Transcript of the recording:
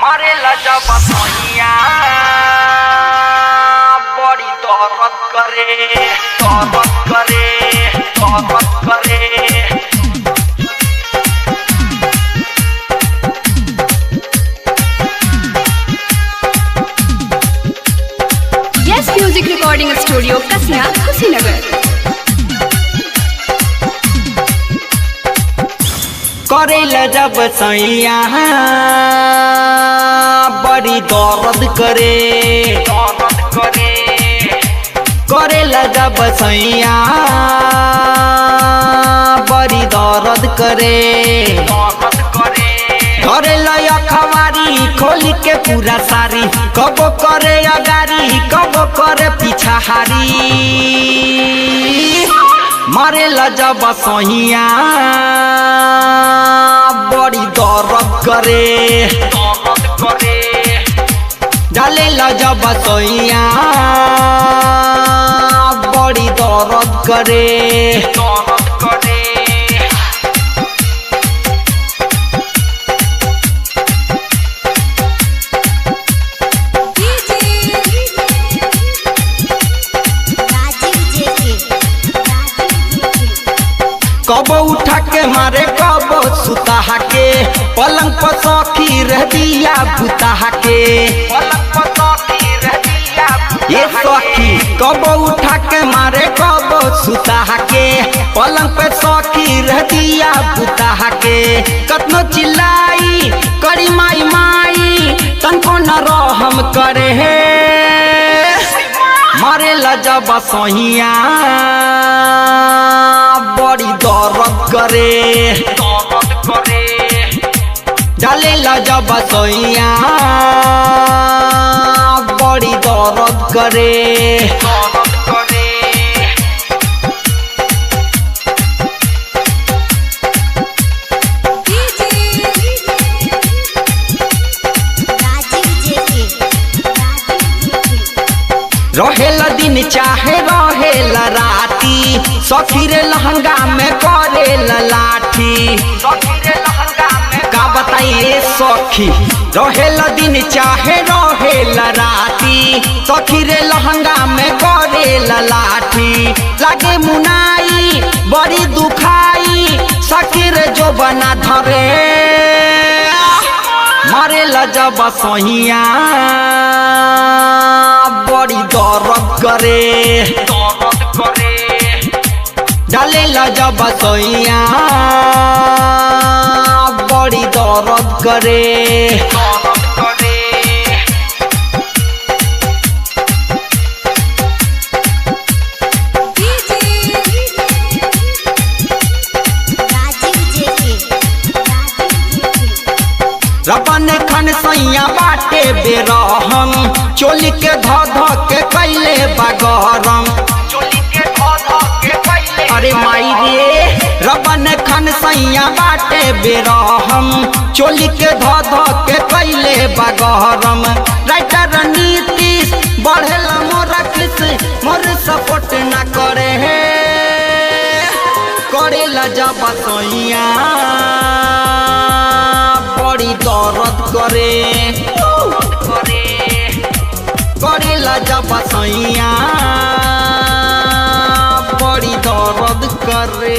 मारे लजा बसैया बड़ी दर्द करे दर्द करे दर्द करे। Yes music recording studio Kasia Kushinagar. करेला जब सैया बड़ी दर्द करे दर्द करे। करेला जब सैया बड़ी दर्द करे दर्द करे। करेला अखबारी खोल के पूरा सारी कब करे अगारी कब करे पिछाहारी। मारे लजा बसैया बड़ी दर्द करे दर्द करे। डाले लजा बसैया बड़ी दर्द करे दर्द करे। कब उठा के मारे कब सुता के पलंग पर सौखी रह दिया बुता के पलंग पर सौखी रह दिया ये सौखी। कब उठा के मारे कब सुता के पलंग पे सौखी रह दिया बुता के। कतनो चिल्लाई करी माई माई तनको न रहम करे मारे लजा बसैया बड़ी दर्द करे दर्द करे। डाले लजा बसैया बड़ी दर्द करे दर्द करे। रहेला दिन चाहे रहेला राती सखी रे लहंगा में करेला लाठी सखी रे लहंगा में का बताइए सखी। रहेला दिन चाहे रहेला राती सखी रे लहंगा में करेला लाठी। लागे मुनाई बड़ी दुखाई सखी रे जो बना धरे मारे लजा बसैया बड़ी दर्द करे दर्द करे। डाले लजा बसैया बड़ी दर्द करे दर्द करे। रबन खन सैया बाटे बेरहम चोली के ध के कैले बगरम चोली के ध के कैले। अरे माई रे रबन खन सैया बाटे बेरहम चोली के ध के कैले बगरम। राइटर नीतीश बढ़ेला मोरा किस मोर सपोर्ट ना करे करेला जब बसैया बड़ी दर्द करे करेला जब बसैया बड़ी दर्द करे।